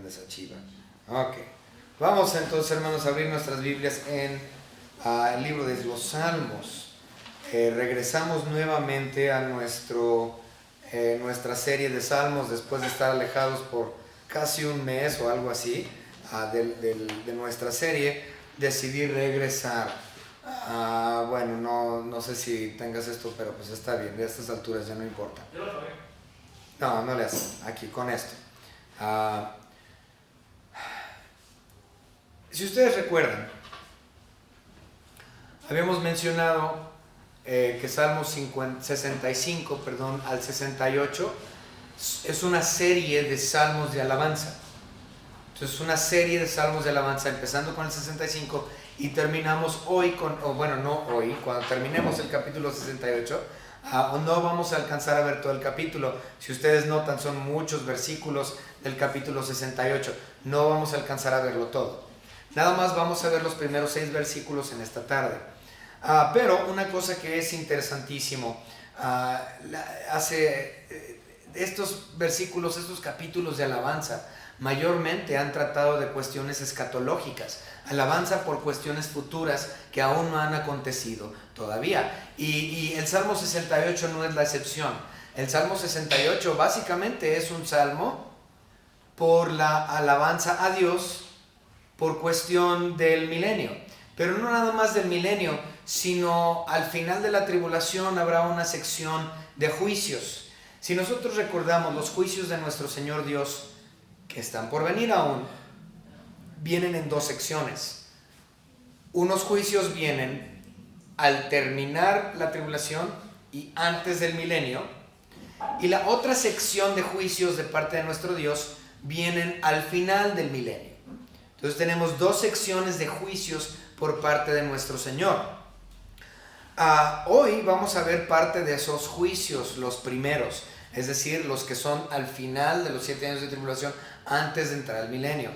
de esa chiva. Ok. Vamos entonces, hermanos, a abrir nuestras Biblias en el libro de los Salmos. Regresamos nuevamente a nuestra serie de Salmos después de estar alejados por casi un mes o algo así de nuestra serie. Decidí regresar. Bueno, no sé si tengas esto, pero pues está bien, de estas alturas ya no importa. Yo lo sabía. No le haces, aquí con esto. Si ustedes recuerdan, habíamos mencionado que Salmos 65 al 68 es una serie de salmos de alabanza. Entonces, una serie de salmos de alabanza, empezando con el 65 y terminamos hoy cuando terminemos el capítulo 68, no vamos a alcanzar a ver todo el capítulo. Si ustedes notan, son muchos versículos del capítulo 68, no vamos a alcanzar a verlo todo. Nada más vamos a ver los primeros 6 versículos en esta tarde. Pero una cosa que es interesantísimo, estos versículos, estos capítulos de alabanza, mayormente han tratado de cuestiones escatológicas, alabanza por cuestiones futuras que aún no han acontecido todavía. Y el Salmo 68 no es la excepción. El Salmo 68 básicamente es un salmo por la alabanza a Dios por cuestión del milenio. Pero no nada más del milenio, sino al final de la tribulación habrá una sección de juicios. Si nosotros recordamos los juicios de nuestro Señor Dios, que están por venir aún, vienen en 2 secciones. Unos juicios vienen al terminar la tribulación y antes del milenio, y la otra sección de juicios de parte de nuestro Dios vienen al final del milenio. Entonces tenemos 2 secciones de juicios por parte de nuestro Señor. Hoy vamos a ver parte de esos juicios, los primeros, es decir, los que son al final de los 7 años de tribulación antes de entrar al milenio.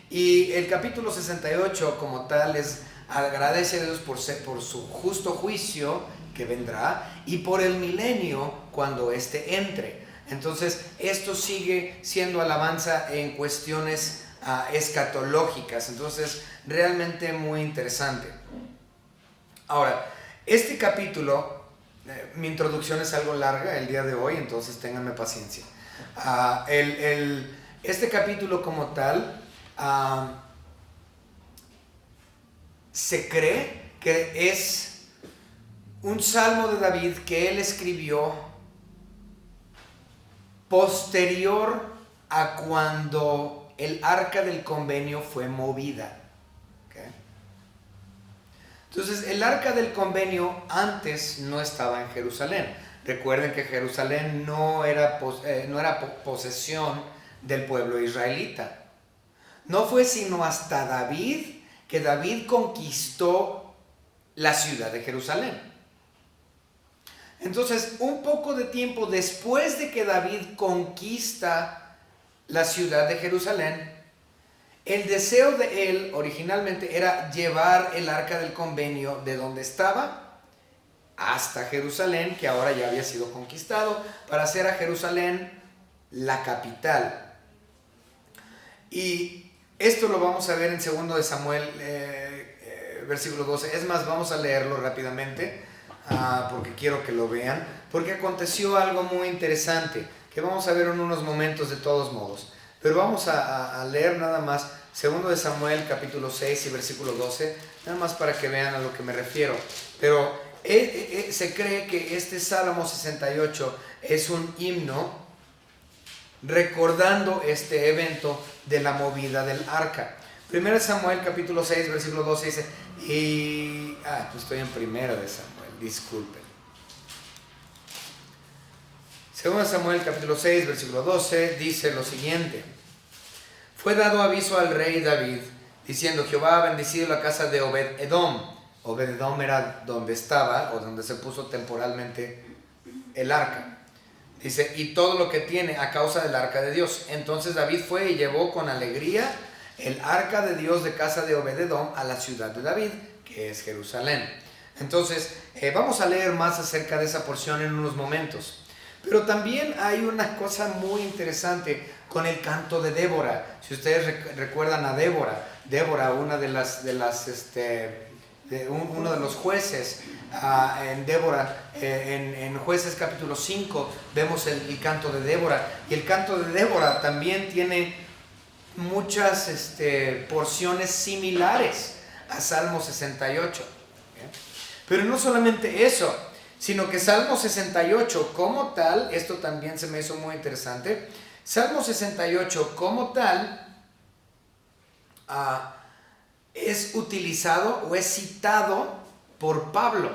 Y el capítulo 68 como tal agradece a Dios por su justo juicio que vendrá y por el milenio cuando éste entre. Entonces esto sigue siendo alabanza en cuestiones escatológicas. Entonces realmente muy interesante. Ahora, este capítulo, mi introducción es algo larga el día de hoy, entonces ténganme paciencia. Este capítulo como tal, se cree que es un salmo de David que él escribió posterior a cuando el arca del convenio fue movida. Entonces, el arca del convenio antes no estaba en Jerusalén. Recuerden que Jerusalén no era posesión del pueblo israelita. No fue sino hasta David que David conquistó la ciudad de Jerusalén. Entonces, un poco de tiempo después de que David conquista la ciudad de Jerusalén, el deseo de él originalmente era llevar el arca del convenio de donde estaba hasta Jerusalén, que ahora ya había sido conquistado, para hacer a Jerusalén la capital. Y esto lo vamos a ver en 2 de Samuel, versículo 12. Es más, vamos a leerlo rápidamente, porque quiero que lo vean, porque aconteció algo muy interesante, que vamos a ver en unos momentos de todos modos. Pero vamos a leer nada más 2 de Samuel capítulo 6 y versículo 12, nada más para que vean a lo que me refiero. Pero se cree que este Salmo 68 es un himno recordando este evento de la movida del arca. 1 Samuel capítulo 6 versículo 12 dice, pues estoy en 1 de Samuel, disculpen. 2 Samuel capítulo 6 versículo 12 dice lo siguiente: fue dado aviso al rey David diciendo, Jehová ha bendecido la casa de Obed-Edom. Obed-Edom era donde estaba o donde se puso temporalmente el arca. Dice, y todo lo que tiene a causa del arca de Dios. Entonces David fue y llevó con alegría el arca de Dios de casa de Obed-Edom a la ciudad de David, que es Jerusalén. Entonces, vamos a leer más acerca de esa porción en unos momentos. Pero también hay una cosa muy interesante con el canto de Débora. Si ustedes recuerdan a Débora, una uno de los jueces en Débora, en Jueces capítulo 5, vemos el canto de Débora. Y el canto de Débora también tiene muchas porciones similares a Salmo 68. Pero no solamente eso, sino que Salmo 68 como tal, esto también se me hizo muy interesante, Salmo 68 como tal es utilizado o es citado por Pablo,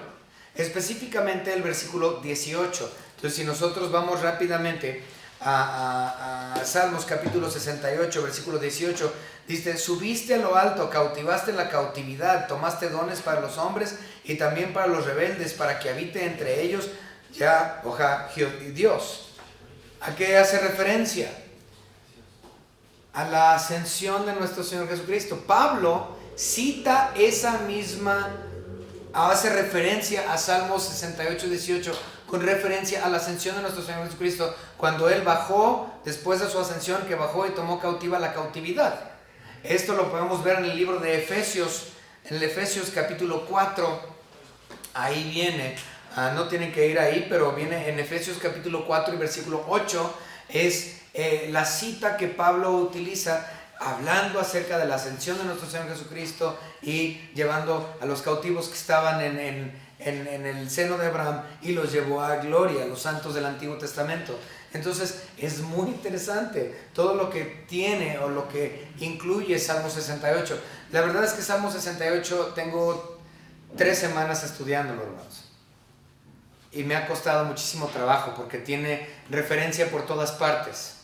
específicamente el versículo 18. Entonces, si nosotros vamos rápidamente a Salmos capítulo 68, versículo 18, dice: subiste a lo alto, cautivaste la cautividad, tomaste dones para los hombres y también para los rebeldes, para que habite entre ellos Dios. ¿A qué hace referencia? A la ascensión de nuestro Señor Jesucristo. Pablo cita esa misma, hace referencia a Salmos 68, 18, con referencia a la ascensión de nuestro Señor Jesucristo, cuando Él bajó, después de su ascensión, que bajó y tomó cautiva la cautividad. Esto lo podemos ver en el libro de Efesios, en el Efesios capítulo 4, ahí viene, no tienen que ir ahí, pero viene en Efesios capítulo 4 y versículo 8, es la cita que Pablo utiliza hablando acerca de la ascensión de nuestro Señor Jesucristo y llevando a los cautivos que estaban en el seno de Abraham y los llevó a gloria, a los santos del Antiguo Testamento. Entonces es muy interesante todo lo que tiene o lo que incluye Salmo 68. La verdad es que Salmo 68 tengo 3 semanas estudiándolo, hermanos. Y me ha costado muchísimo trabajo porque tiene referencia por todas partes.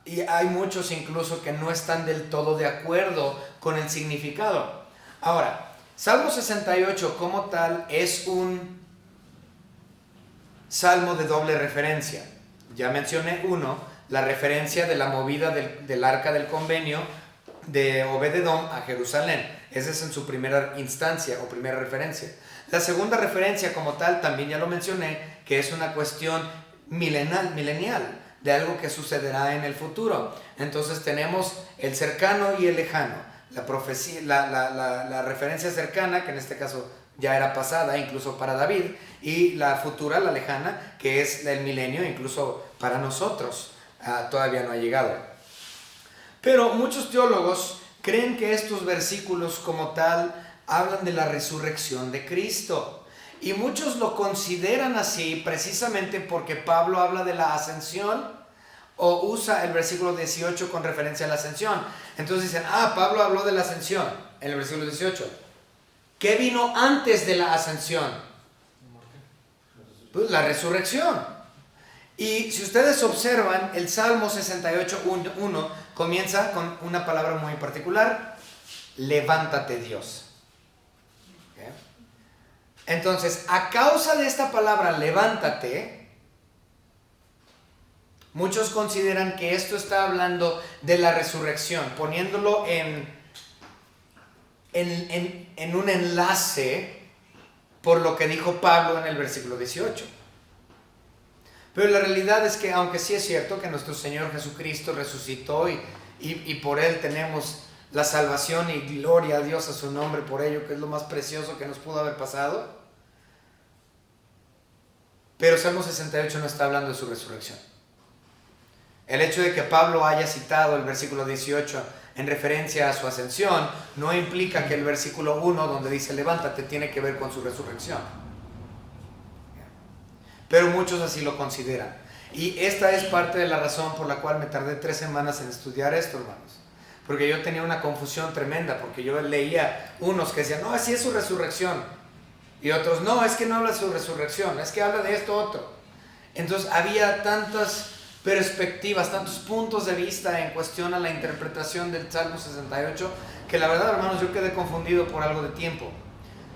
Y hay muchos incluso que no están del todo de acuerdo con el significado. Ahora, Salmo 68 como tal es un salmo de doble referencia. Ya mencioné uno, la referencia de la movida del arca del convenio de Obed-Edom a Jerusalén. Esa es en su primera instancia o primera referencia. La segunda referencia como tal, también ya lo mencioné, que es una cuestión milenial, de algo que sucederá en el futuro. Entonces tenemos el cercano y el lejano. La profecía, la referencia cercana, que en este caso ya era pasada, incluso para David, y la futura, la lejana, que es el milenio, incluso para nosotros, todavía no ha llegado. Pero muchos teólogos creen que estos versículos como tal hablan de la resurrección de Cristo. Y muchos lo consideran así precisamente porque Pablo habla de la ascensión o usa el versículo 18 con referencia a la ascensión. Entonces dicen, Pablo habló de la ascensión en el versículo 18. ¿Qué vino antes de la ascensión? Pues la resurrección. Y si ustedes observan, el Salmo 68:1 comienza con una palabra muy particular: levántate, Dios. ¿Okay? Entonces, a causa de esta palabra levántate, muchos consideran que esto está hablando de la resurrección, poniéndolo en un enlace por lo que dijo Pablo en el versículo 18. Pero la realidad es que, aunque sí es cierto que nuestro Señor Jesucristo resucitó y por Él tenemos la salvación y gloria a Dios a su nombre por ello, que es lo más precioso que nos pudo haber pasado, pero Salmo 68 no está hablando de su resurrección. El hecho de que Pablo haya citado el versículo 18 en referencia a su ascensión no implica que el versículo 1 donde dice levántate tiene que ver con su resurrección. Pero muchos así lo consideran. Y esta es parte de la razón por la cual me tardé 3 semanas en estudiar esto, hermanos. Porque yo tenía una confusión tremenda, porque yo leía unos que decían, no, así es su resurrección. Y otros, no, es que no habla de su resurrección, es que habla de esto otro. Entonces había tantas perspectivas, tantos puntos de vista en cuestión a la interpretación del Salmo 68, que la verdad, hermanos, yo quedé confundido por algo de tiempo.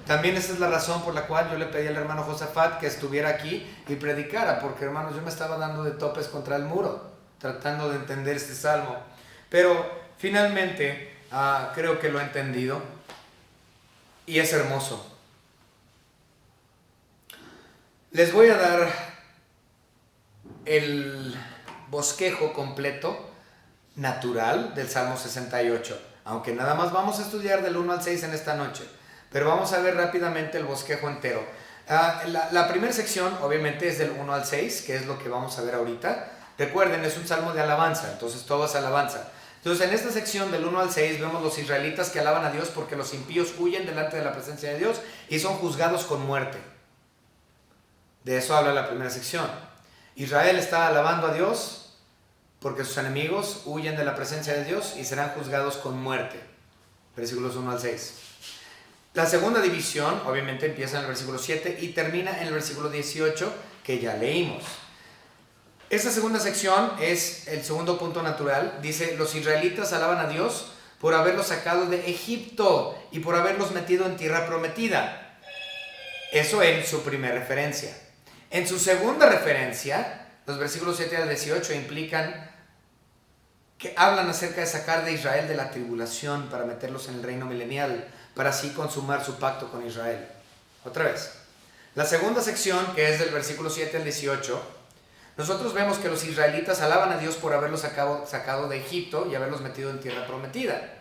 También esa es la razón por la cual yo le pedí al hermano Josafat que estuviera aquí y predicara, porque, hermanos, yo me estaba dando de topes contra el muro, tratando de entender este salmo. Pero finalmente creo que lo he entendido y es hermoso. Les voy a dar el bosquejo completo, natural, del Salmo 68. Aunque nada más vamos a estudiar del 1 al 6 en esta noche. Pero vamos a ver rápidamente el bosquejo entero. La primera sección, obviamente, es del 1 al 6, que es lo que vamos a ver ahorita. Recuerden, es un salmo de alabanza, entonces todo es alabanza. Entonces, en esta sección del 1 al 6 vemos los israelitas que alaban a Dios porque los impíos huyen delante de la presencia de Dios y son juzgados con muerte. De eso habla la primera sección. Israel está alabando a Dios porque sus enemigos huyen de la presencia de Dios y serán juzgados con muerte. Versículos 1 al 6. La segunda división, obviamente, empieza en el versículo 7 y termina en el versículo 18, que ya leímos. Esta segunda sección es el segundo punto natural. Dice, los israelitas alaban a Dios por haberlos sacado de Egipto y por haberlos metido en tierra prometida. Eso en su primera referencia. En su segunda referencia, los versículos 7 al 18 implican que hablan acerca de sacar de Israel de la tribulación para meterlos en el reino milenial, para así consumar su pacto con Israel. Otra vez. La segunda sección, que es del versículo 7 al 18, nosotros vemos que los israelitas alaban a Dios por haberlos sacado de Egipto y haberlos metido en tierra prometida.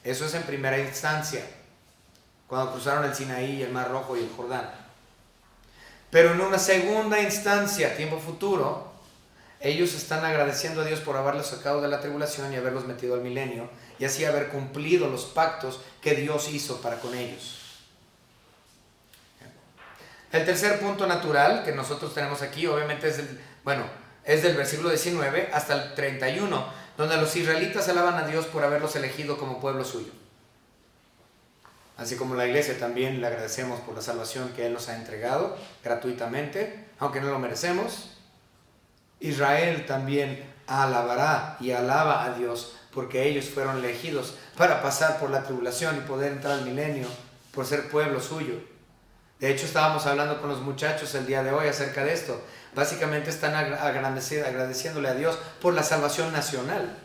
Eso es en primera instancia, cuando cruzaron el Sinaí, el Mar Rojo y el Jordán. Pero en una segunda instancia, tiempo futuro, ellos están agradeciendo a Dios por haberlos sacado de la tribulación y haberlos metido al milenio, y así haber cumplido los pactos que Dios hizo para con ellos. El tercer punto natural que nosotros tenemos aquí, obviamente es del versículo 19 hasta el 31, donde los israelitas alaban a Dios por haberlos elegido como pueblo suyo. Así como la iglesia también le agradecemos por la salvación que Él nos ha entregado gratuitamente, aunque no lo merecemos. Israel también alabará y alaba a Dios porque ellos fueron elegidos para pasar por la tribulación y poder entrar al milenio por ser pueblo suyo. De hecho, estábamos hablando con los muchachos el día de hoy acerca de esto. Básicamente están agradeciéndole a Dios por la salvación nacional.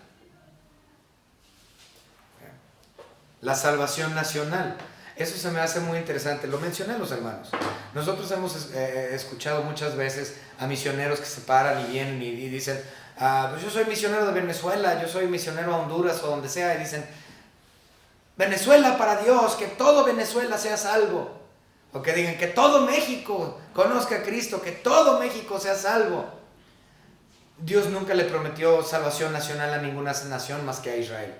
La salvación nacional. Eso se me hace muy interesante. Lo mencioné a los hermanos. Nosotros hemos escuchado muchas veces a misioneros que se paran y vienen y dicen, pues yo soy misionero de Venezuela, yo soy misionero a Honduras o donde sea, y dicen, Venezuela para Dios, que todo Venezuela sea salvo. O que digan que todo México conozca a Cristo, que todo México sea salvo. Dios nunca le prometió salvación nacional a ninguna nación más que a Israel.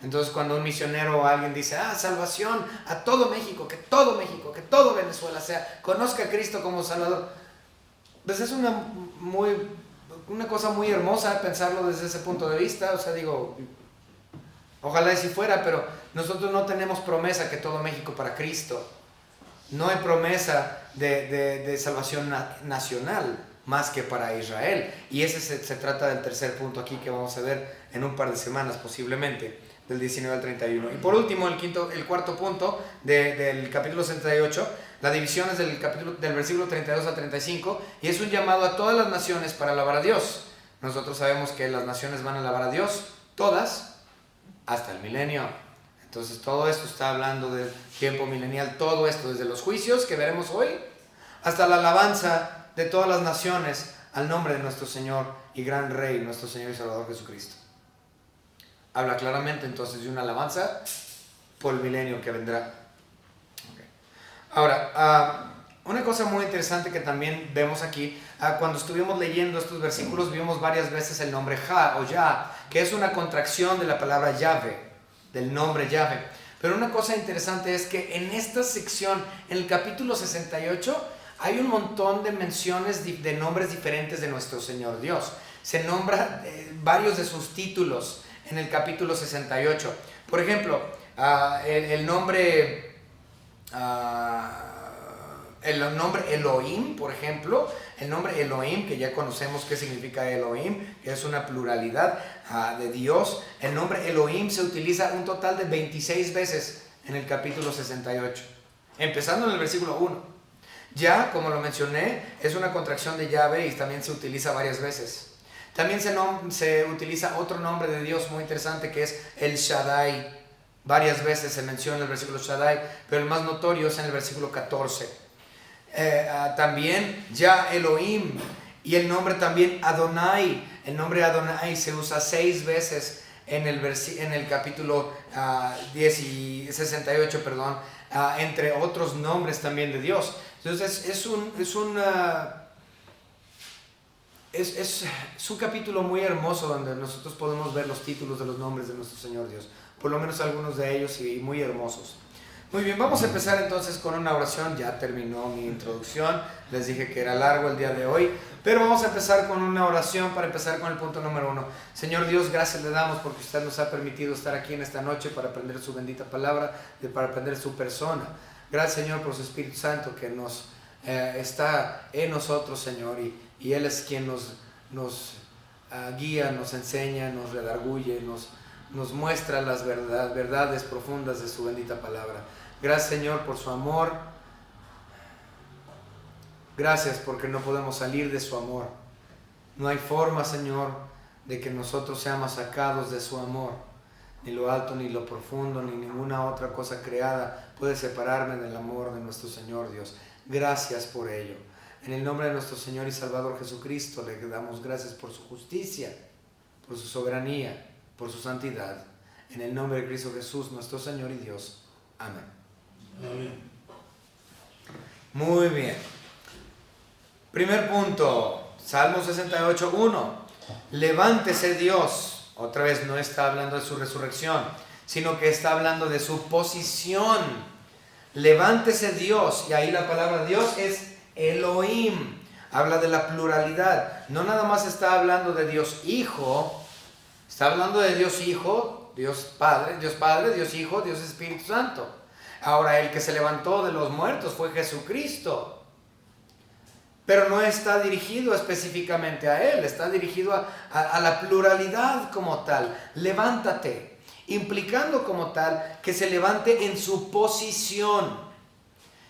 Entonces cuando un misionero o alguien dice, salvación a todo México, que todo Venezuela conozca a Cristo como Salvador, pues es una cosa muy hermosa pensarlo desde ese punto de vista. O sea, digo, ojalá así fuera, pero nosotros no tenemos promesa que todo México para Cristo. No hay promesa de salvación nacional más que para Israel. Y ese se trata del tercer punto aquí que vamos a ver en un par de semanas posiblemente, del 19 al 31. Y por último, el cuarto punto del capítulo 68, la división es del versículo 32 al 35, y es un llamado a todas las naciones para alabar a Dios. Nosotros sabemos que las naciones van a alabar a Dios, todas, hasta el milenio. Entonces todo esto está hablando del tiempo milenial, todo esto, desde los juicios que veremos hoy, hasta la alabanza de todas las naciones al nombre de nuestro Señor y gran Rey, nuestro Señor y Salvador Jesucristo. Habla claramente entonces de una alabanza por el milenio que vendrá. Okay. Ahora, una cosa muy interesante que también vemos aquí, cuando estuvimos leyendo estos versículos, vimos varias veces el nombre Ja o Ya, que es una contracción de la palabra Yahvé, del nombre Yahvé. Pero una cosa interesante es que en esta sección, en el capítulo 68, hay un montón de menciones de nombres diferentes de nuestro Señor Dios. Se nombra varios de sus títulos en el capítulo 68. Por ejemplo, el nombre Elohim, por ejemplo, el nombre Elohim, que ya conocemos qué significa Elohim, que es una pluralidad de Dios. El nombre Elohim se utiliza un total de 26 veces en el capítulo 68, empezando en el versículo 1. Ya, como lo mencioné, es una contracción de Yahvé y también se utiliza varias veces. También se utiliza otro nombre de Dios muy interesante que es el Shaddai. Varias veces se menciona el versículo Shaddai, pero el más notorio es en el versículo 14. También Ya Elohim Y el nombre también Adonai, el nombre Adonai se usa 6 veces en el capítulo 68, perdón, entre otros nombres también de Dios. Entonces es un capítulo muy hermoso donde nosotros podemos ver los títulos de los nombres de nuestro Señor Dios, por lo menos algunos de ellos, y muy hermosos. Muy bien, vamos a empezar entonces con una oración. Ya terminó mi introducción, les dije que era largo el día de hoy, pero vamos a empezar con una oración para empezar con el punto número 1. Señor Dios, gracias le damos porque usted nos ha permitido estar aquí en esta noche para aprender su bendita palabra, para aprender su persona. Gracias, Señor, por su Espíritu Santo que está en nosotros, Señor, y Él es quien nos guía, nos enseña, nos redarguye, nos muestra las verdades profundas de su bendita palabra. Gracias, Señor, por su amor. Gracias porque no podemos salir de su amor. No hay forma, Señor, de que nosotros seamos sacados de su amor. Ni lo alto, ni lo profundo, ni ninguna otra cosa creada puede separarme del amor de nuestro Señor Dios. Gracias por ello. En el nombre de nuestro Señor y Salvador Jesucristo le damos gracias por su justicia, por su soberanía, por su santidad. En el nombre de Cristo Jesús, nuestro Señor y Dios. Amén. Amén. Muy bien. Primer punto, Salmo 68:1. Levántese Dios. Otra vez no está hablando de su resurrección, sino que está hablando de su posición. Levántese Dios. Y ahí la palabra Dios es Elohim. Habla de la pluralidad. No nada más está hablando de Dios Hijo. Está hablando de Dios Hijo, Dios Padre, Dios Hijo, Dios Espíritu Santo. Ahora, el que se levantó de los muertos fue Jesucristo. Pero no está dirigido específicamente a Él, está dirigido a la pluralidad como tal. Levántate, implicando como tal que se levante en su posición,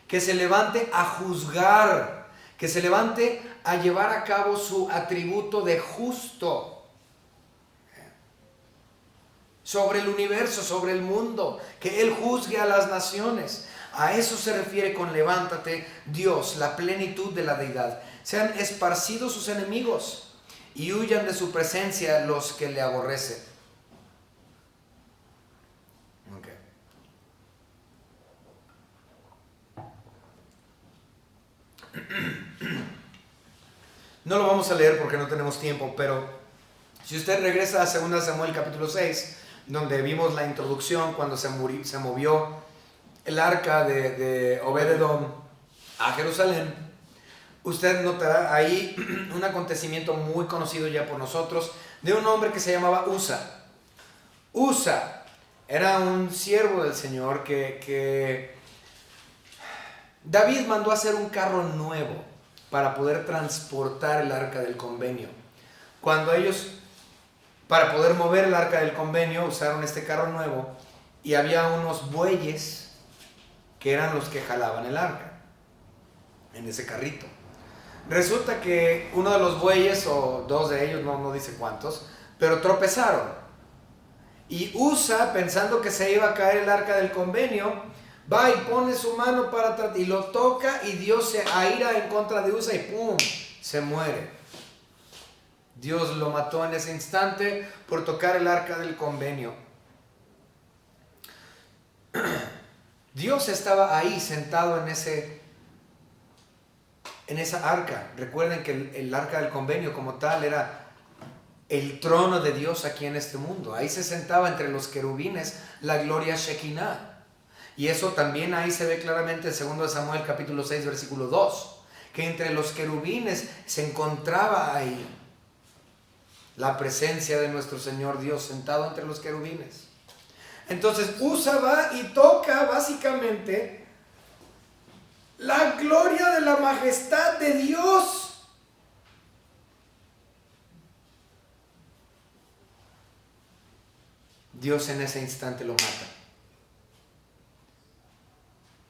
que se levante a juzgar, que se levante a llevar a cabo su atributo de justo sobre el universo, sobre el mundo, que Él juzgue a las naciones. A eso se refiere con levántate Dios, la plenitud de la deidad. Sean esparcidos sus enemigos y huyan de su presencia los que le aborrecen. Okay. No lo vamos a leer porque no tenemos tiempo, pero si usted regresa a 2 Samuel capítulo 6, donde vimos la introducción cuando se movió el arca de Obed-Edom a Jerusalén, usted notará ahí un acontecimiento muy conocido ya por nosotros de un hombre que se llamaba Usa. Usa era un siervo del Señor que David mandó a hacer un carro nuevo para poder transportar el arca del convenio. Cuando ellos, para poder mover el arca del convenio, usaron este carro nuevo y había unos bueyes que eran los que jalaban el arca en ese carrito. Resulta que uno de los bueyes, o dos de ellos, no dice cuántos, pero tropezaron. Y Usa, pensando que se iba a caer el arca del convenio, va y pone su mano para atrás y lo toca, y Dios se aira en contra de Usa y ¡pum!, se muere. Dios lo mató en ese instante por tocar el arca del convenio. Dios estaba ahí sentado en esa arca. Recuerden que el arca del convenio como tal era el trono de Dios aquí en este mundo. Ahí se sentaba entre los querubines la gloria Shekinah. Y eso también ahí se ve claramente en 2 Samuel capítulo 6 versículo 2, que entre los querubines se encontraba ahí la presencia de nuestro Señor Dios sentado entre los querubines. Entonces Usa va y toca básicamente la gloria de la majestad de Dios. Dios en ese instante lo mata.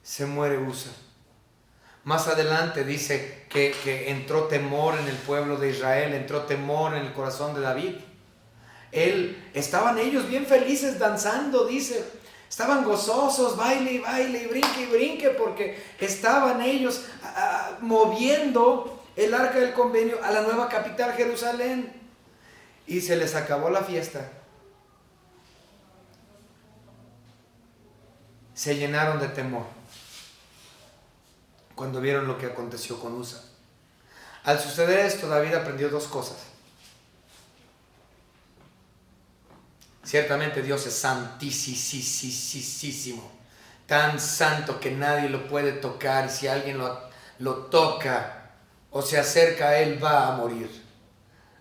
Se muere Usa. Más adelante dice que entró temor en el pueblo de Israel, entró temor en el corazón de David. Estaban ellos bien felices danzando, dice. Estaban gozosos, baile y baile, y brinque, porque estaban ellos moviendo el arca del convenio a la nueva capital, Jerusalén. Y se les acabó la fiesta. Se llenaron de temor cuando vieron lo que aconteció con Usa. Al suceder esto, David aprendió dos cosas. Ciertamente Dios es santísimo, tan santo que nadie lo puede tocar, y si alguien lo toca o se acerca a él, va a morir.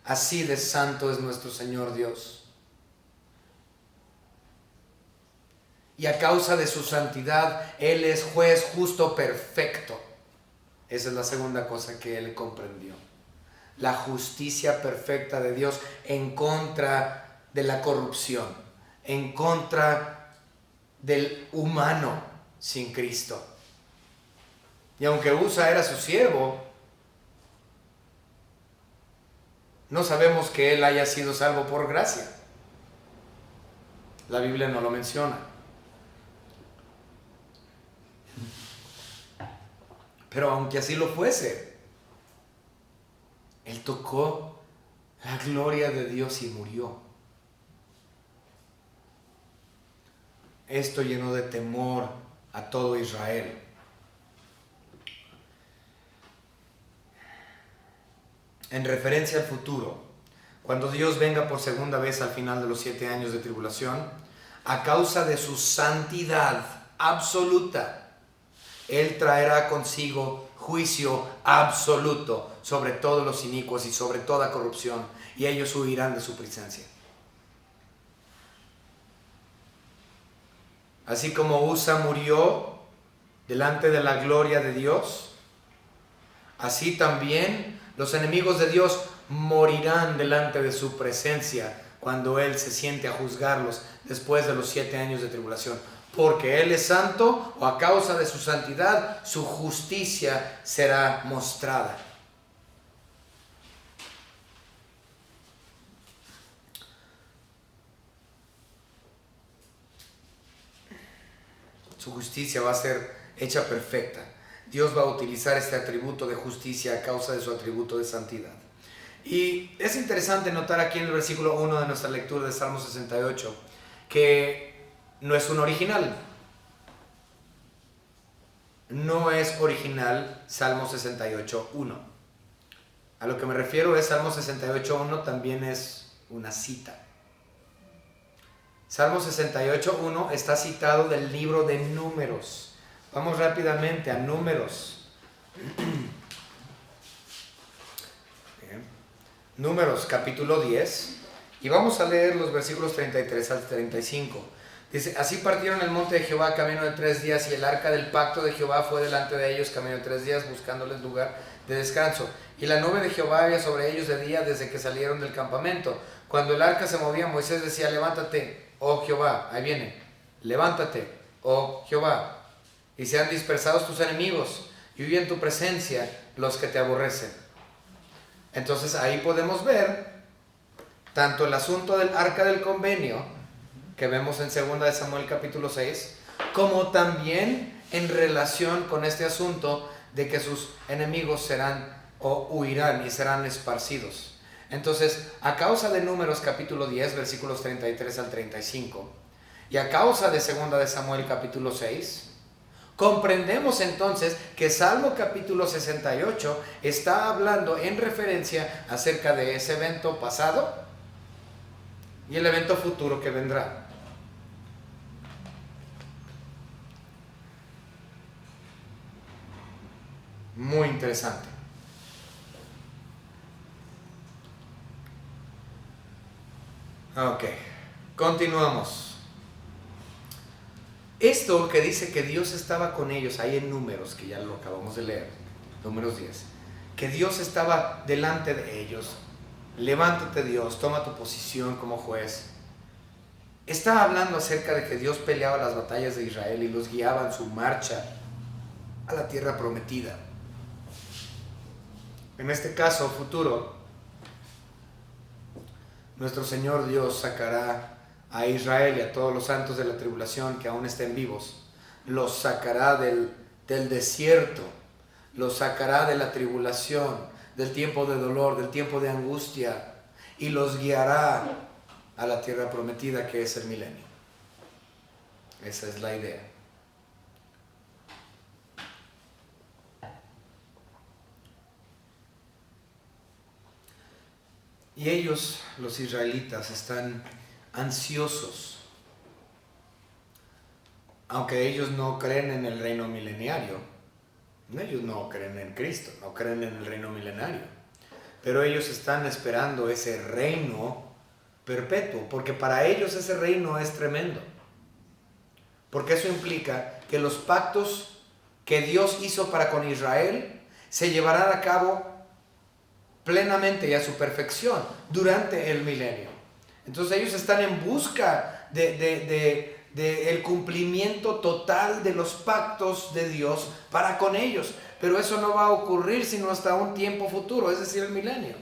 Así de santo es nuestro Señor Dios. Y a causa de su santidad, Él es juez justo perfecto. Esa es la segunda cosa que él comprendió. La justicia perfecta de Dios en contra de la corrupción, en contra del humano sin Cristo. Y aunque Usa era su siervo, no sabemos que él haya sido salvo por gracia. La Biblia no lo menciona. Pero aunque así lo fuese, él tocó la gloria de Dios y murió. Esto llenó de temor a todo Israel. En referencia al futuro, cuando Dios venga por segunda vez al final de los 7 años de tribulación, a causa de su santidad absoluta, Él traerá consigo juicio absoluto sobre todos los inicuos y sobre toda corrupción, y ellos huirán de su presencia. Así como Usa murió delante de la gloria de Dios, así también los enemigos de Dios morirán delante de su presencia cuando Él se siente a juzgarlos después de los 7 años de tribulación. Porque Él es santo, o a causa de su santidad, su justicia será mostrada. Su justicia va a ser hecha perfecta. Dios va a utilizar este atributo de justicia a causa de su atributo de santidad. Y es interesante notar aquí en el versículo 1 de nuestra lectura de Salmo 68 que no es un original. No es original Salmo 68.1. A lo que me refiero es Salmo 68.1 también es una cita. Salmo 68.1 está citado del libro de Números. Vamos rápidamente a Números. Números capítulo 10. Y vamos a leer los versículos 33 al 35. Dice: así partieron el monte de Jehová camino de 3 días, y el arca del pacto de Jehová fue delante de ellos camino de 3 días, buscándoles lugar de descanso. Y la nube de Jehová había sobre ellos de día desde que salieron del campamento. Cuando el arca se movía, Moisés decía: levántate, oh Jehová. Ahí viene: levántate, oh Jehová, y sean dispersados tus enemigos, y huyan en tu presencia los que te aborrecen. Entonces ahí podemos ver tanto el asunto del arca del convenio, que vemos en 2 de Samuel capítulo 6, como también en relación con este asunto de que sus enemigos serán o huirán y serán esparcidos. Entonces, a causa de Números capítulo 10, versículos 33 al 35, y a causa de 2 de Samuel capítulo 6, comprendemos entonces que Salmo capítulo 68 está hablando en referencia acerca de ese evento pasado y el evento futuro que vendrá. Muy interesante. Ok, continuamos. Esto que dice que Dios estaba con ellos, ahí en Números, que ya lo acabamos de leer, Números 10, que Dios estaba delante de ellos. Levántate, Dios, toma tu posición como juez. Está hablando acerca de que Dios peleaba las batallas de Israel y los guiaba en su marcha a la tierra prometida. En este caso futuro, nuestro Señor Dios sacará a Israel y a todos los santos de la tribulación que aún estén vivos, los sacará del desierto, los sacará de la tribulación, del tiempo de dolor, del tiempo de angustia, y los guiará a la tierra prometida, que es el milenio. Esa es la idea. Y ellos, los israelitas, están ansiosos. Aunque ellos no creen en el reino mileniario, ellos no creen en Cristo, no creen en el reino milenario, pero ellos están esperando ese reino perpetuo, porque para ellos ese reino es tremendo. Porque eso implica que los pactos que Dios hizo para con Israel se llevarán a cabo plenamente y a su perfección durante el milenio. Entonces ellos están en busca del cumplimiento total de los pactos de Dios para con ellos, pero eso no va a ocurrir sino hasta un tiempo futuro, es decir, el milenio,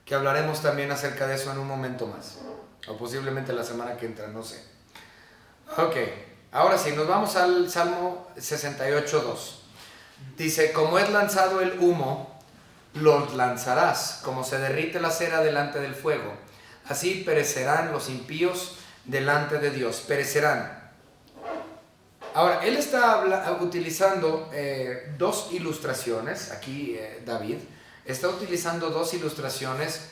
que hablaremos también acerca de eso en un momento más, o posiblemente la semana que entra, no sé. Ok, ahora sí, nos vamos al Salmo 68:2. Dice: como es lanzado el humo, los lanzarás, como se derrite la cera delante del fuego, así perecerán los impíos delante de Dios, perecerán. Ahora, él está utilizando dos ilustraciones, aquí David está utilizando dos ilustraciones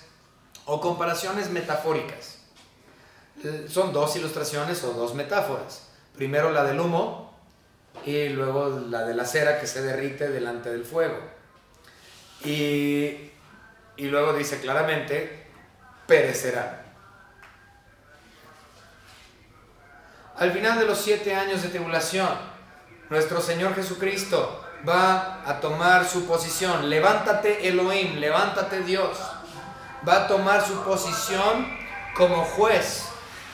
o comparaciones metafóricas. Son dos ilustraciones o dos metáforas. Primero la del humo y luego la de la cera que se derrite delante del fuego. Y luego dice claramente, perecerán. Al final de los 7 años de tribulación, nuestro Señor Jesucristo va a tomar su posición. Levántate, Elohim, levántate, Dios. Va a tomar su posición como juez,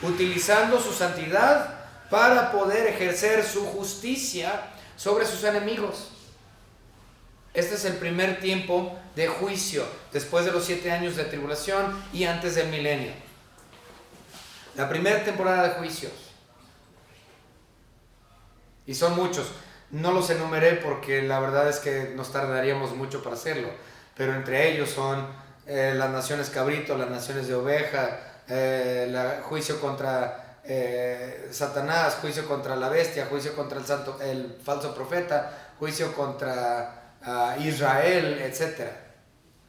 utilizando su santidad para poder ejercer su justicia sobre sus enemigos. Este es el primer tiempo de juicio, después de los 7 años de tribulación y antes del milenio. La primera temporada de juicios. Y son muchos. No los enumeré porque la verdad es que nos tardaríamos mucho para hacerlo. Pero entre ellos son las naciones cabrito, las naciones de oveja, juicio contra Satanás, juicio contra la bestia, juicio contra el falso profeta, juicio contra Israel, etc.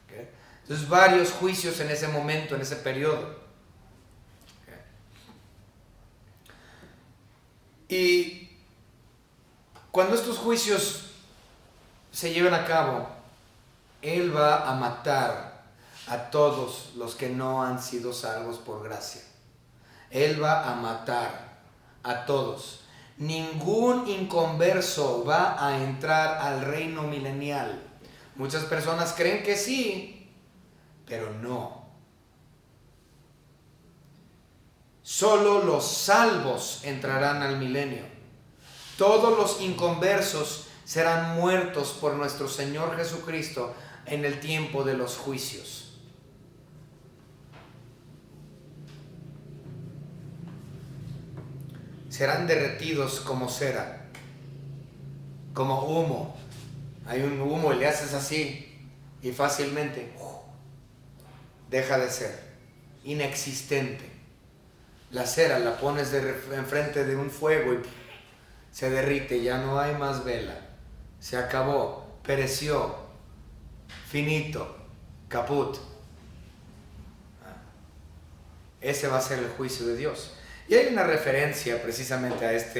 ¿Okay? Entonces varios juicios en ese momento, en ese periodo. ¿Okay? Y cuando estos juicios se lleven a cabo, Él va a matar a todos los que no han sido salvos por gracia. Él va a matar a todos. Ningún inconverso va a entrar al reino milenial. Muchas personas creen que sí, pero no. Solo los salvos entrarán al milenio. Todos los inconversos serán muertos por nuestro Señor Jesucristo en el tiempo de los juicios. Serán derretidos como cera, como humo. Hay un humo y le haces así y fácilmente deja de ser, inexistente. La cera la pones enfrente de un fuego y se derrite, ya no hay más vela, se acabó, pereció, finito, caput. Ese va a ser el juicio de Dios. Y hay una referencia precisamente a esta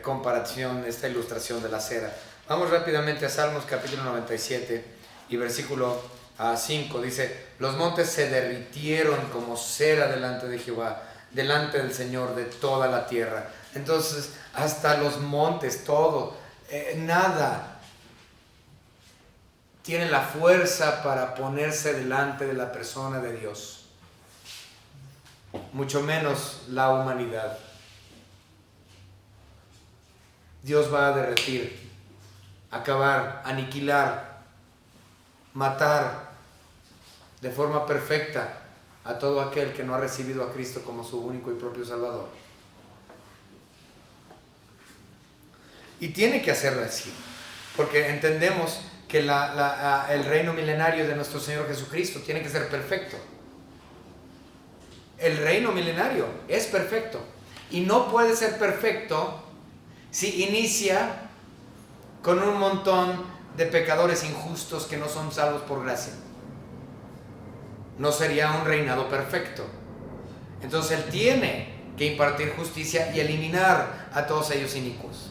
comparación, esta ilustración de la cera. Vamos rápidamente a Salmos capítulo 97 y versículo 5. Dice: los montes se derritieron como cera delante de Jehová, delante del Señor de toda la tierra. Entonces, hasta los montes, todo, nada tiene la fuerza para ponerse delante de la persona de Dios. Mucho menos la humanidad. Dios va a derretir, acabar, aniquilar, matar de forma perfecta a todo aquel que no ha recibido a Cristo como su único y propio Salvador. Y tiene que hacerlo así, porque entendemos que el reino milenario de nuestro Señor Jesucristo tiene que ser perfecto. El reino milenario es perfecto y no puede ser perfecto si inicia con un montón de pecadores injustos que no son salvos por gracia. No sería un reinado perfecto. Entonces Él tiene que impartir justicia y eliminar a todos ellos inicuos.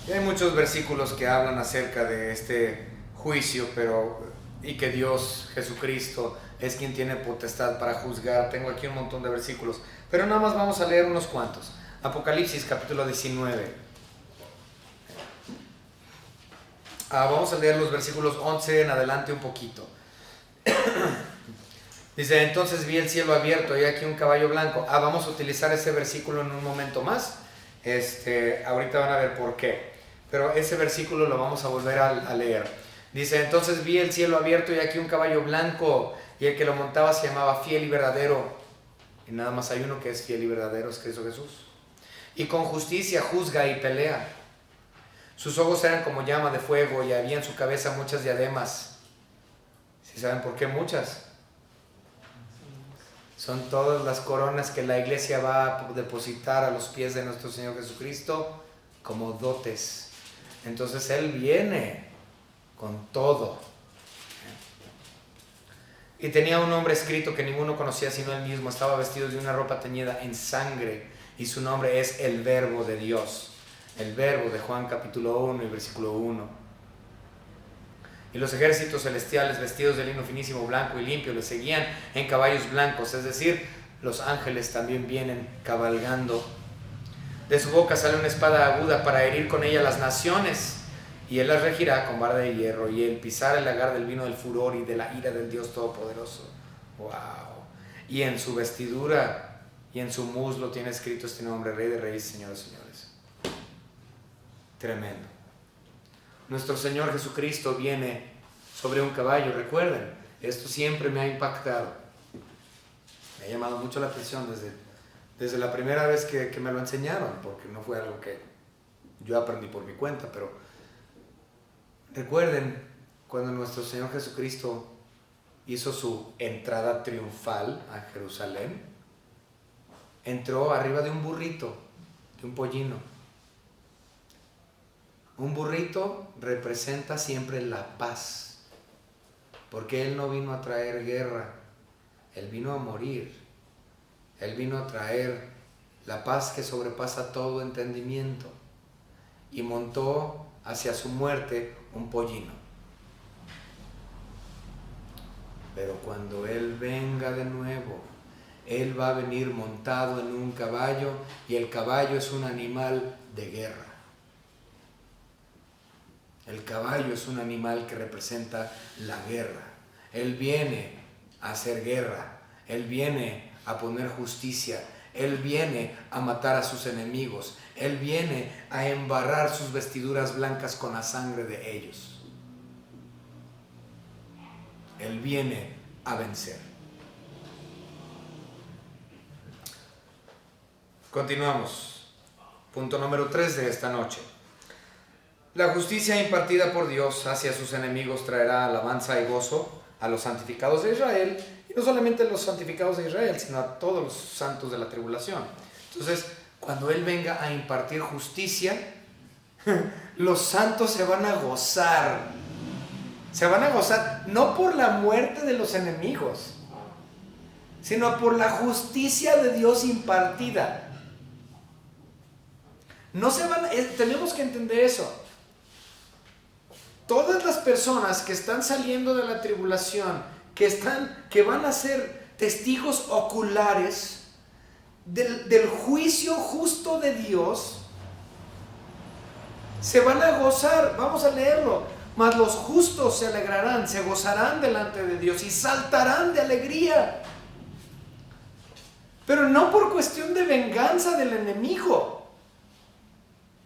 Y hay muchos versículos que hablan acerca de este juicio, y que Dios, Jesucristo, es quien tiene potestad para juzgar. Tengo aquí un montón de versículos, pero nada más vamos a leer unos cuantos. Apocalipsis capítulo 19. Vamos a leer los versículos 11 en adelante un poquito. Dice: entonces vi el cielo abierto y aquí un caballo blanco. Vamos a utilizar ese versículo en un momento más. Ahorita van a ver por qué, pero ese versículo lo vamos a volver a leer. Dice: entonces vi el cielo abierto y aquí un caballo blanco, y el que lo montaba se llamaba Fiel y Verdadero. Y nada más hay uno que es fiel y verdadero, es Cristo Jesús. Y con justicia juzga y pelea. Sus ojos eran como llama de fuego y había en su cabeza muchas diademas. ¿Sí saben por qué muchas? Son todas las coronas que la iglesia va a depositar a los pies de nuestro Señor Jesucristo como dotes. Entonces Él viene con todo. Y tenía un nombre escrito que ninguno conocía sino Él mismo. Estaba vestido de una ropa teñida en sangre y su nombre es el Verbo de Dios. El Verbo de Juan capítulo 1 y versículo 1. Y los ejércitos celestiales vestidos de lino finísimo, blanco y limpio le seguían en caballos blancos, es decir, los ángeles también vienen cabalgando. De su boca sale una espada aguda para herir con ella las naciones, y Él las regirá con vara de hierro, y Él pisará el lagar del vino del furor y de la ira del Dios Todopoderoso. ¡Wow! Y en su vestidura y en su muslo tiene escrito este nombre: Rey de Reyes, Señor de Señores. Tremendo. Nuestro Señor Jesucristo viene sobre un caballo. Recuerden, esto siempre me ha impactado. Me ha llamado mucho la atención desde la primera vez que me lo enseñaron, porque no fue algo que yo aprendí por mi cuenta, pero recuerden cuando nuestro Señor Jesucristo hizo su entrada triunfal a Jerusalén. Entró arriba de un burrito, de un pollino. Un burrito representa siempre la paz, porque Él no vino a traer guerra, Él vino a morir. Él vino a traer la paz que sobrepasa todo entendimiento, y montó hacia su muerte un pollino. Pero cuando Él venga de nuevo, Él va a venir montado en un caballo, y el caballo es un animal de guerra. El caballo es un animal que representa la guerra. Él viene a hacer guerra. Él viene a poner justicia. Él viene a matar a sus enemigos. Él viene a embarrar sus vestiduras blancas con la sangre de ellos. Él viene a vencer. Continuamos. Punto número 3 de esta noche. La justicia impartida por Dios hacia sus enemigos traerá alabanza y gozo a los santificados de Israel, y no solamente a los santificados de Israel, sino a todos los santos de la tribulación. Entonces, cuando Él venga a impartir justicia, los santos se van a gozar. Se van a gozar no por la muerte de los enemigos, sino por la justicia de Dios impartida. Tenemos que entender eso. Todas las personas que están saliendo de la tribulación, que van a ser testigos oculares del juicio justo de Dios, se van a gozar. Vamos a leerlo. Mas los justos se alegrarán, se gozarán delante de Dios y saltarán de alegría. Pero no por cuestión de venganza del enemigo,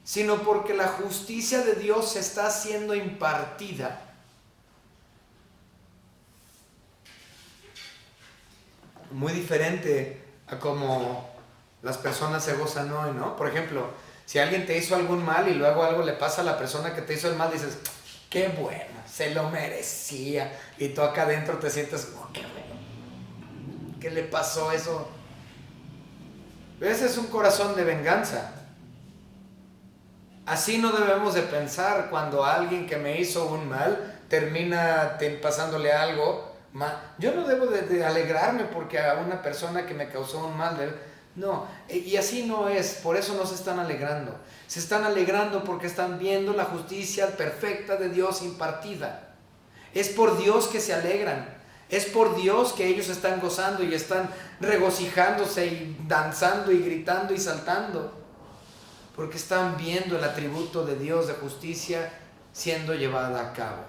sino porque la justicia de Dios está siendo impartida. Muy diferente a como las personas se gozan hoy, ¿no? Por ejemplo, si alguien te hizo algún mal y luego algo le pasa a la persona que te hizo el mal, dices, qué bueno, se lo merecía. Y tú acá adentro te sientes, oh, qué bueno, ¿qué le pasó eso? Ese es un corazón de venganza. Así no debemos de pensar cuando alguien que me hizo un mal termina pasándole algo mal. Yo no debo de alegrarme porque a una persona que me causó un mal, no, y así no es, por eso no se están alegrando. Se están alegrando porque están viendo la justicia perfecta de Dios impartida. Es por Dios que se alegran, es por Dios que ellos están gozando y están regocijándose y danzando y gritando y saltando. Porque están viendo el atributo de Dios de justicia siendo llevada a cabo.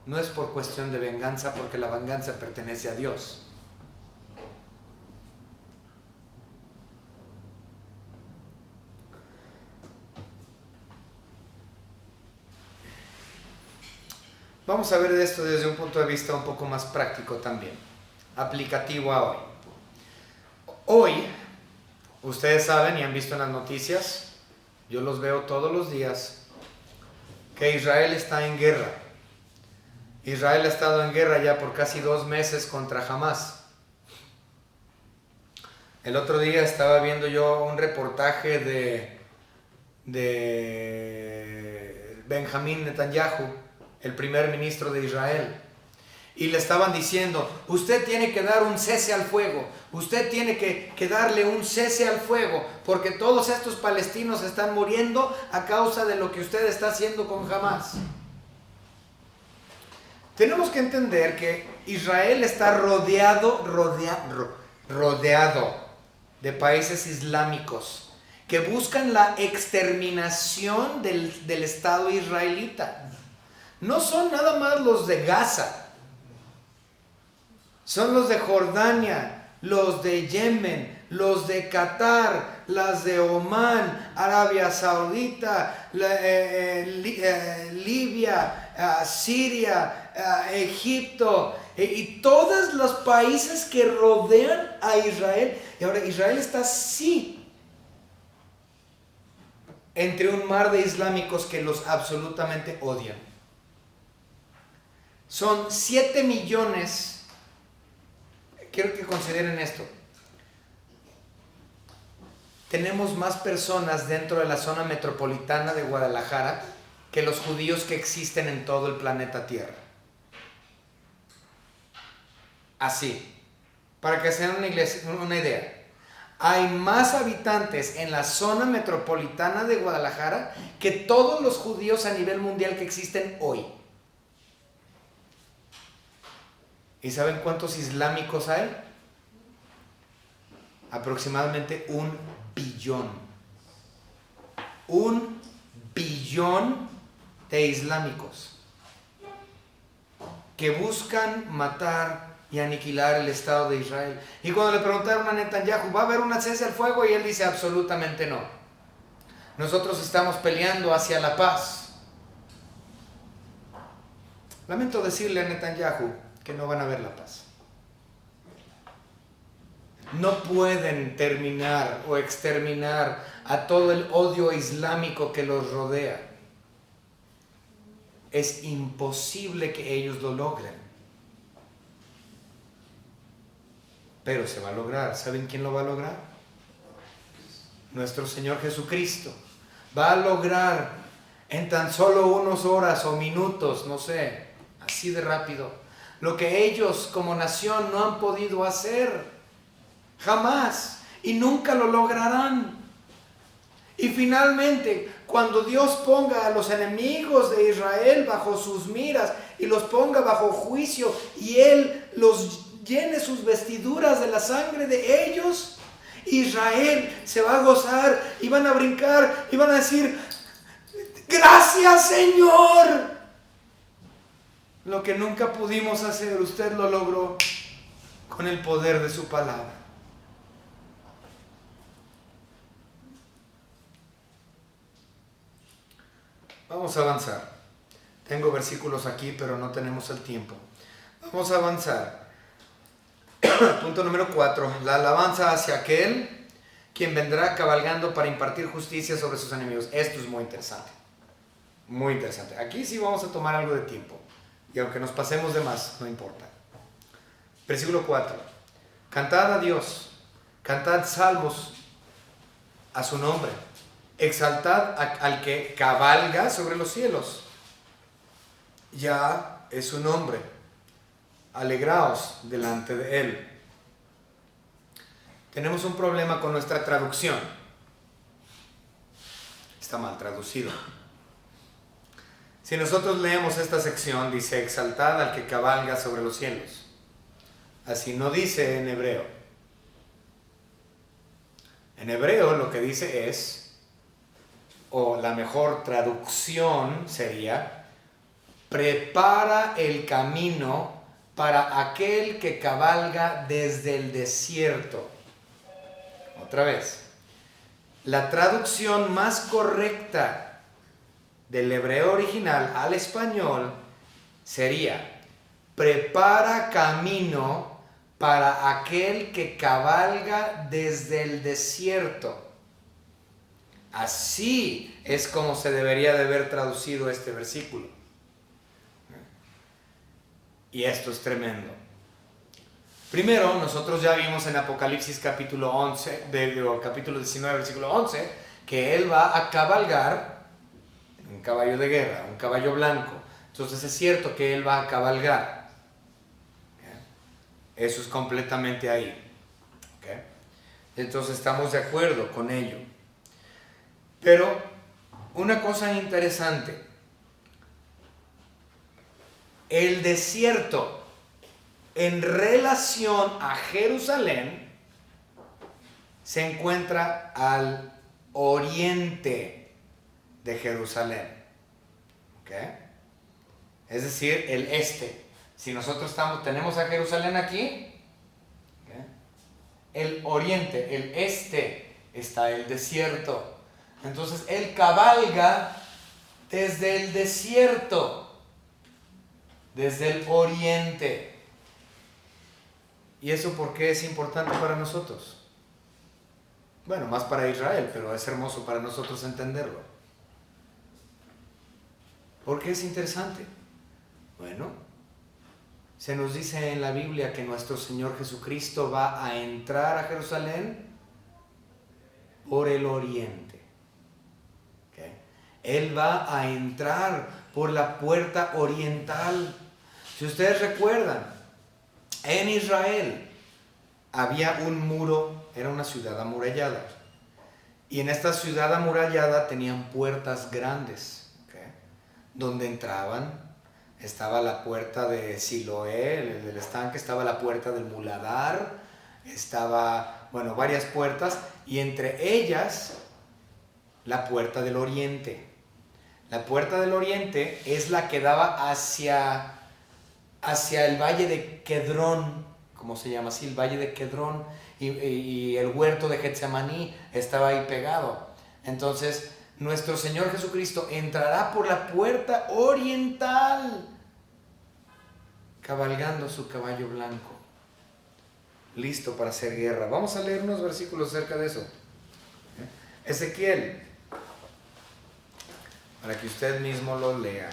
No es por cuestión de venganza, porque la venganza pertenece a Dios. Vamos a ver esto desde un punto de vista un poco más práctico también, aplicativo a hoy. Hoy, ustedes saben y han visto en las noticias, yo los veo todos los días, que Israel está en guerra. Israel ha estado en guerra ya por casi 2 meses contra Hamás. El otro día estaba viendo yo un reportaje de Benjamín Netanyahu, el primer ministro de Israel. Y le estaban diciendo, usted tiene que dar un cese al fuego, usted tiene que darle un cese al fuego, porque todos estos palestinos están muriendo a causa de lo que usted está haciendo con Hamás. Tenemos que entender que Israel está rodeado de países islámicos que buscan la exterminación del Estado israelita. No son nada más los de Gaza. Son los de Jordania, los de Yemen, los de Qatar, las de Omán, Arabia Saudita, Libia, Siria, Egipto y todos los países que rodean a Israel. Y ahora Israel está así entre un mar de islámicos que los absolutamente odian. Son 7 millones. Quiero que consideren esto. Tenemos más personas dentro de la zona metropolitana de Guadalajara que los judíos que existen en todo el planeta Tierra. Así, para que se den una idea. Hay más habitantes en la zona metropolitana de Guadalajara que todos los judíos a nivel mundial que existen hoy. ¿Y saben cuántos islámicos hay? Aproximadamente 1 billón. 1 billón de islámicos que buscan matar y aniquilar el Estado de Israel. Y cuando le preguntaron a Netanyahu, ¿va a haber un cese al fuego? Y él dice, absolutamente no. Nosotros estamos peleando hacia la paz. Lamento decirle a Netanyahu que no van a ver la paz. No pueden terminar o exterminar a todo el odio islámico que los rodea. Es imposible que ellos lo logren. Pero se va a lograr. ¿Saben quién lo va a lograr? Nuestro Señor Jesucristo. Va a lograr en tan solo unas horas o minutos, no sé, así de rápido, lo que ellos como nación no han podido hacer jamás y nunca lo lograrán. Y finalmente, cuando Dios ponga a los enemigos de Israel bajo sus miras y los ponga bajo juicio y Él los llene sus vestiduras de la sangre de ellos, Israel se va a gozar y van a brincar y van a decir, gracias Señor. Lo que nunca pudimos hacer, usted lo logró con el poder de su palabra. Vamos a avanzar. Tengo versículos aquí, pero no tenemos el tiempo. Vamos a avanzar. Punto número 4. La alabanza hacia aquel quien vendrá cabalgando para impartir justicia sobre sus enemigos. Esto es muy interesante. Muy interesante. Aquí sí vamos a tomar algo de tiempo. Y aunque nos pasemos de más, no importa. Versículo 4. Cantad a Dios, cantad salmos a su nombre. Exaltad al que cabalga sobre los cielos. Ya es su nombre. Alegraos delante de él. Tenemos un problema con nuestra traducción. Está mal traducido. Si nosotros leemos esta sección, dice exaltad al que cabalga sobre los cielos. Así no dice en hebreo. En hebreo lo que dice es, o la mejor traducción sería, prepara el camino para aquel que cabalga desde el desierto. Otra vez, la traducción más correcta del hebreo original al español sería, prepara camino para aquel que cabalga desde el desierto. Así es como se debería de haber traducido este versículo. Y esto es tremendo. Primero, nosotros ya vimos en Apocalipsis capítulo 11, capítulo 19, versículo 11, que él va a cabalgar un caballo de guerra, un caballo blanco. Entonces es cierto que él va a cabalgar. Eso es completamente ahí. Entonces estamos de acuerdo con ello. Pero una cosa interesante. El desierto en relación a Jerusalén se encuentra al oriente de Jerusalén. Es decir, el este. Si nosotros tenemos a Jerusalén aquí, el oriente, el este, está el desierto. Entonces él cabalga desde el desierto, desde el oriente. ¿Y eso por qué es importante para nosotros? Bueno, más para Israel, pero es hermoso para nosotros entenderlo. ¿Por qué es interesante? Bueno, se nos dice en la Biblia que nuestro Señor Jesucristo va a entrar a Jerusalén por el oriente. Él va a entrar por la puerta oriental. Si ustedes recuerdan, en Israel había un muro, era una ciudad amurallada. Y en esta ciudad amurallada tenían puertas grandes, donde entraban. Estaba la puerta de Siloé, del estanque, estaba la puerta del Muladar, estaba, varias puertas, y entre ellas la puerta del oriente. La puerta del oriente es la que daba hacia el valle de Quedrón, ¿cómo se llama así? El valle de Quedrón, y el huerto de Getsemaní estaba ahí pegado. Entonces, nuestro Señor Jesucristo entrará por la puerta oriental, cabalgando su caballo blanco, listo para hacer guerra. Vamos a leer unos versículos acerca de eso. Ezequiel, para que usted mismo lo lea.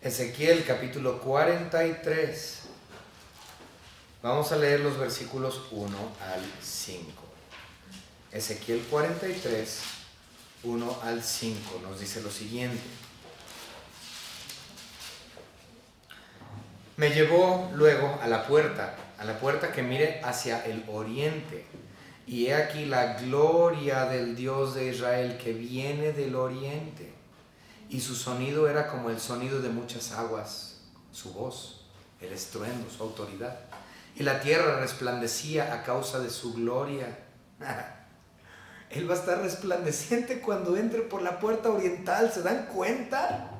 Ezequiel capítulo 43. Vamos a leer los versículos 1 al 5. Ezequiel 43, 1 al 5 nos dice lo siguiente. Me llevó luego a la puerta que mire hacia el oriente. Y he aquí la gloria del Dios de Israel que viene del oriente. Y su sonido era como el sonido de muchas aguas, su voz, el estruendo, su autoridad. Y la tierra resplandecía a causa de su gloria. Él va a estar resplandeciente cuando entre por la puerta oriental. ¿Se dan cuenta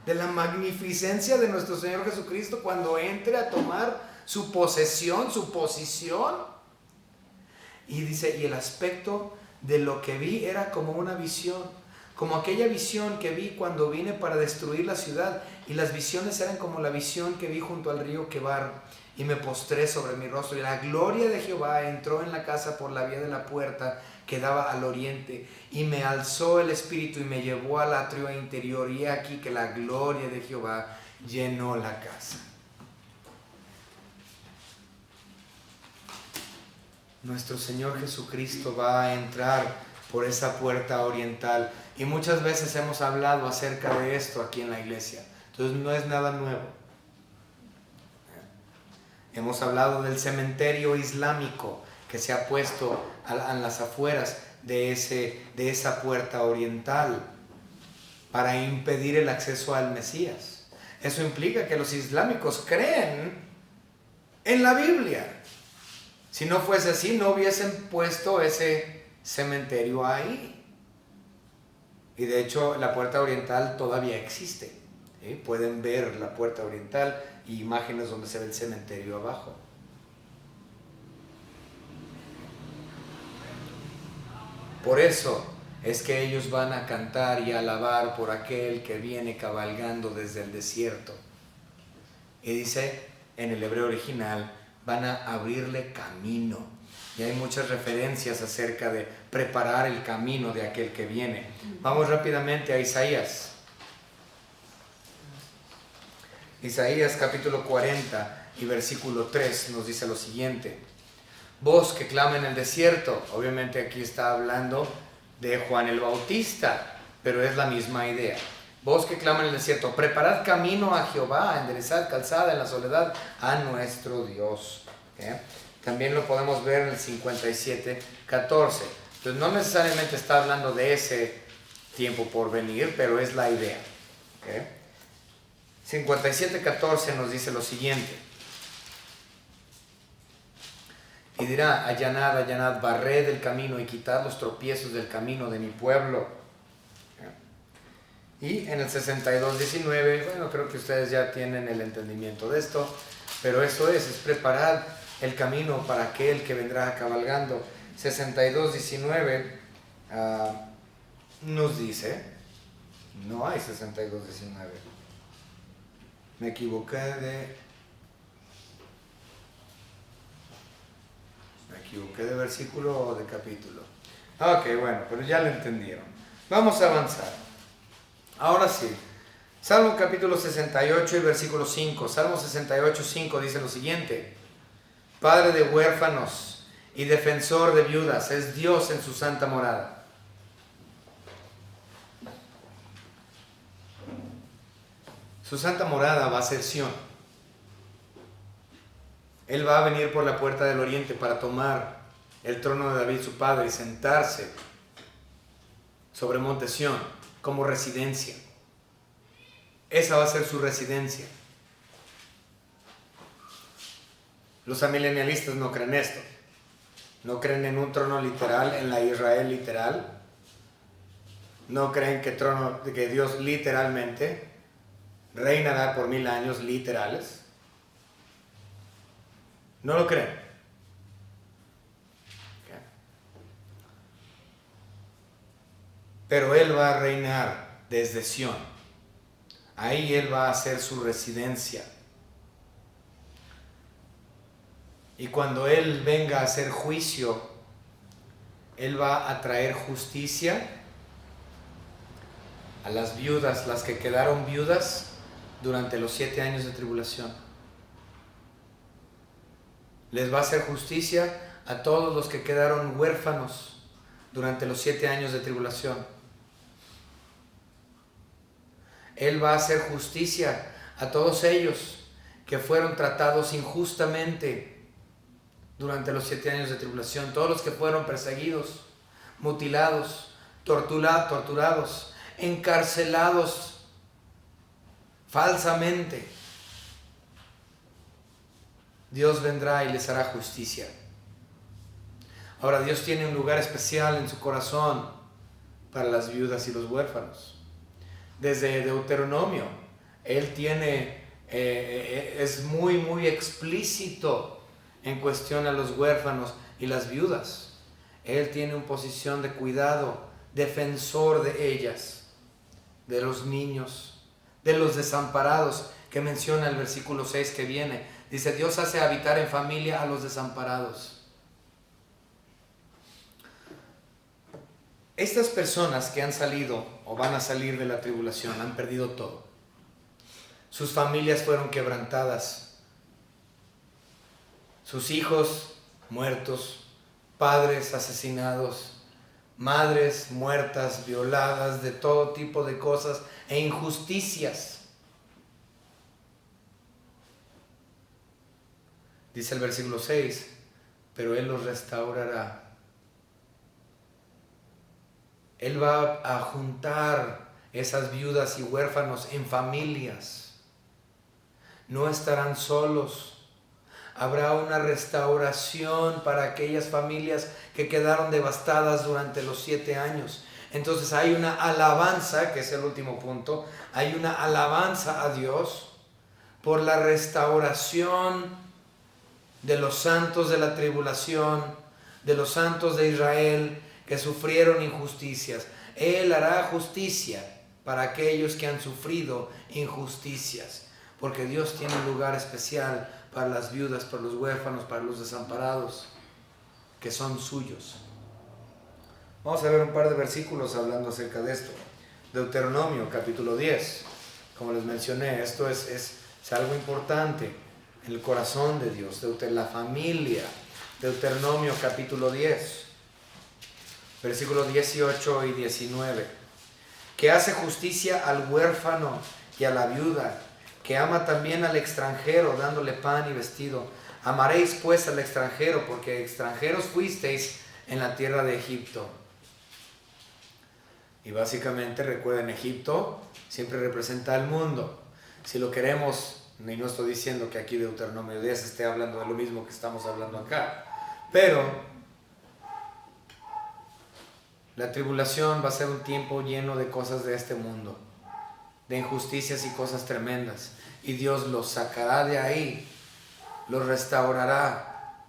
de la magnificencia de nuestro Señor Jesucristo cuando entre a tomar su posesión, su posición? Y dice, y el aspecto de lo que vi era como una visión, como aquella visión que vi cuando vine para destruir la ciudad. Y las visiones eran como la visión que vi junto al río Quebar. y me postré sobre mi rostro, y la gloria de Jehová entró en la casa por la vía de la puerta que daba al oriente, y me alzó el espíritu y me llevó al atrio interior, y he aquí que la gloria de Jehová llenó la casa. Nuestro Señor Jesucristo va a entrar por esa puerta oriental, y muchas veces hemos hablado acerca de esto aquí en la iglesia, entonces no es nada nuevo. Hemos hablado del cementerio islámico que se ha puesto a las afueras de esa puerta oriental para impedir el acceso al Mesías. Eso implica que los islámicos creen en la Biblia. Si no fuese así, no hubiesen puesto ese cementerio ahí. Y de hecho, la puerta oriental todavía existe. Pueden ver la puerta oriental y imágenes donde se ve el cementerio abajo. Por eso es que ellos van a cantar y alabar por aquel que viene cabalgando desde el desierto. Y dice en el hebreo original, van a abrirle camino. Y hay muchas referencias acerca de preparar el camino de aquel que viene. Vamos rápidamente a Isaías. Isaías capítulo 40 y versículo 3 nos dice lo siguiente: voz que clama en el desierto. Obviamente aquí está hablando de Juan el Bautista, pero es la misma idea. Voz que clama en el desierto, preparad camino a Jehová, enderezad calzada en la soledad a nuestro Dios. También lo podemos ver en el 57:14. Entonces no necesariamente está hablando de ese tiempo por venir, pero es la idea. 57:14 nos dice lo siguiente: y dirá, allanad, allanad, barred el camino y quitad los tropiezos del camino de mi pueblo. Y en el 62:19, bueno, creo que ustedes ya tienen el entendimiento de esto, pero eso es preparar el camino para aquel que vendrá cabalgando. 62:19 nos dice, no hay 62:19, me equivoqué de versículo o de capítulo. Ok, bueno, pero ya lo entendieron. Vamos a avanzar. Ahora sí, Salmo capítulo 68 y versículo 5. Salmo 68:5 dice lo siguiente: Padre de huérfanos y defensor de viudas, es Dios en su santa morada. Su santa morada va a ser Sión. Él va a venir por la puerta del oriente para tomar el trono de David su padre y sentarse sobre monte Sión como residencia. Esa va a ser su residencia. Los amilenialistas no creen esto. No creen en un trono literal, en la Israel literal. No creen que Dios literalmente reinará por 1000 años literales. No lo creen. Pero Él va a reinar desde Sión. Ahí Él va a hacer su residencia. Y cuando Él venga a hacer juicio, Él va a traer justicia a las viudas, las que quedaron viudas durante los 7 años de tribulación. Les va a hacer justicia a todos los que quedaron huérfanos durante los 7 años de tribulación. Él va a hacer justicia a todos ellos que fueron tratados injustamente durante los 7 años de tribulación. Todos los que fueron perseguidos, mutilados, torturados, encarcelados falsamente. Dios vendrá y les hará justicia. Ahora, Dios tiene un lugar especial en su corazón para las viudas y los huérfanos. Desde Deuteronomio, Él es muy explícito en cuestión a los huérfanos y las viudas. Él tiene una posición de cuidado, defensor de ellas, de los niños, de los desamparados, que menciona el versículo 6 que viene. Dice, Dios hace habitar en familia a los desamparados. Estas personas que han salido o van a salir de la tribulación han perdido todo. Sus familias fueron quebrantadas. Sus hijos muertos, padres asesinados, madres muertas, violadas, de todo tipo de cosas e injusticias. Dice el versículo 6, pero Él los restaurará. Él va a juntar esas viudas y huérfanos en familias. No estarán solos. Habrá una restauración para aquellas familias que quedaron devastadas durante los 7 años. Entonces hay una alabanza, que es el último punto, hay una alabanza a Dios por la restauración de los santos de la tribulación, de los santos de Israel que sufrieron injusticias. Él hará justicia para aquellos que han sufrido injusticias, porque Dios tiene un lugar especial para las viudas, para los huérfanos, para los desamparados, que son suyos. Vamos a ver un par de versículos hablando acerca de esto. Deuteronomio capítulo 10. Como les mencioné, esto es algo importante en el corazón de Dios, la familia. Deuteronomio capítulo 10, versículos 18 y 19. Que hace justicia al huérfano y a la viuda, que ama también al extranjero, dándole pan y vestido. Amaréis pues al extranjero, porque extranjeros fuisteis en la tierra de Egipto. Y básicamente, recuerden, Egipto siempre representa al mundo. Si lo queremos, y no estoy diciendo que aquí Deuteronomio 10 esté hablando de lo mismo que estamos hablando acá, pero la tribulación va a ser un tiempo lleno de cosas de este mundo, de injusticias y cosas tremendas, y Dios los sacará de ahí, los restaurará,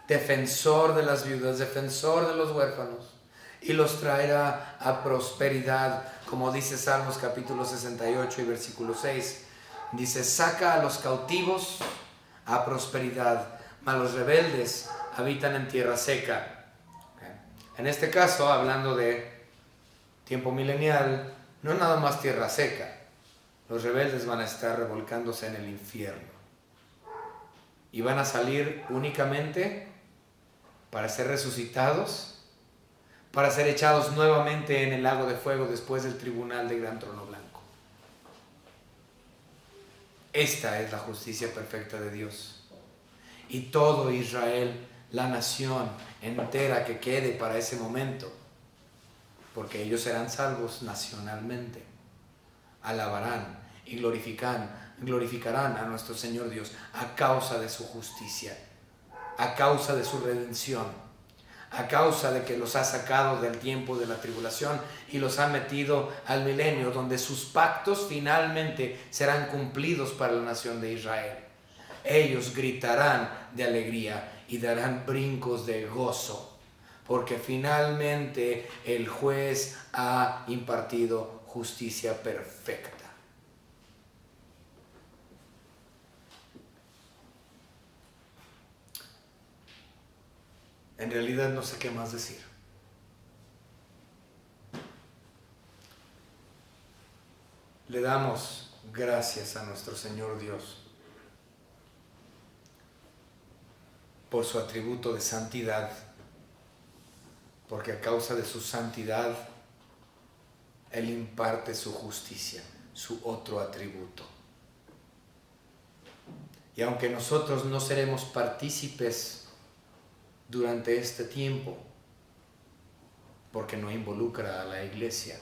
defensor de las viudas, defensor de los huérfanos, y los traerá a prosperidad, como dice Salmos capítulo 68 y versículo 6. Dice, saca a los cautivos a prosperidad, mas los rebeldes habitan en tierra seca. En este caso, hablando de tiempo milenial, no nada más tierra seca. Los rebeldes van a estar revolcándose en el infierno. Y van a salir únicamente para ser resucitados, para ser echados nuevamente en el lago de fuego después del tribunal del gran trono blanco. Esta es la justicia perfecta de Dios. Y todo Israel, la nación entera que quede para ese momento, porque ellos serán salvos nacionalmente, alabarán y glorificarán a nuestro Señor Dios a causa de su justicia, a causa de su redención, a causa de que los ha sacado del tiempo de la tribulación y los ha metido al milenio, donde sus pactos finalmente serán cumplidos para la nación de Israel. Ellos gritarán de alegría y darán brincos de gozo, porque finalmente el juez ha impartido justicia perfecta. En realidad no sé qué más decir. Le damos gracias a nuestro Señor Dios por su atributo de santidad, porque a causa de su santidad Él imparte su justicia, su otro atributo. Y aunque nosotros no seremos partícipes durante este tiempo, porque no involucra a la iglesia,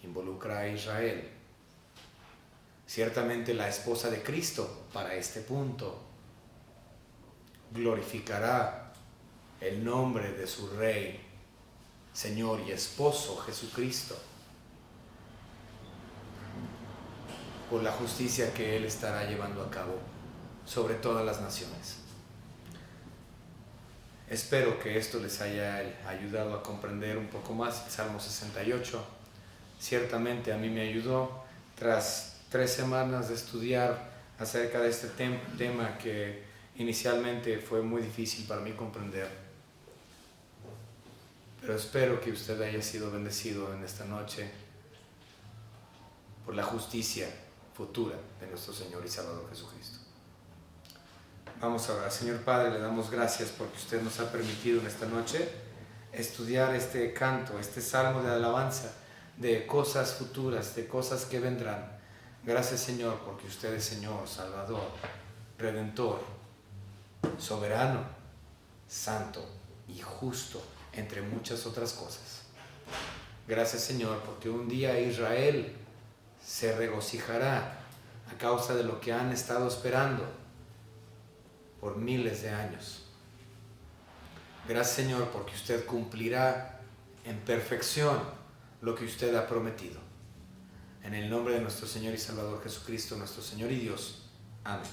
involucra a Israel, ciertamente la esposa de Cristo para este punto glorificará el nombre de su Rey, Señor y Esposo Jesucristo, por la justicia que Él estará llevando a cabo sobre todas las naciones. Espero que esto les haya ayudado a comprender un poco más el Salmo 68. Ciertamente a mí me ayudó. Tras 3 semanas de estudiar acerca de este tema que inicialmente fue muy difícil para mí comprender. Pero espero que usted haya sido bendecido en esta noche por la justicia futura de nuestro Señor y Salvador Jesucristo. Vamos a orar. Señor Padre, le damos gracias porque usted nos ha permitido en esta noche estudiar este canto, este salmo de alabanza, de cosas futuras, de cosas que vendrán. Gracias, Señor, porque usted es Señor, Salvador, Redentor, soberano, santo y justo, entre muchas otras cosas. Gracias, Señor, porque un día Israel se regocijará a causa de lo que han estado esperando por miles de años. Gracias, Señor, porque usted cumplirá en perfección lo que usted ha prometido. En el nombre de nuestro Señor y Salvador Jesucristo, nuestro Señor y Dios. Amén.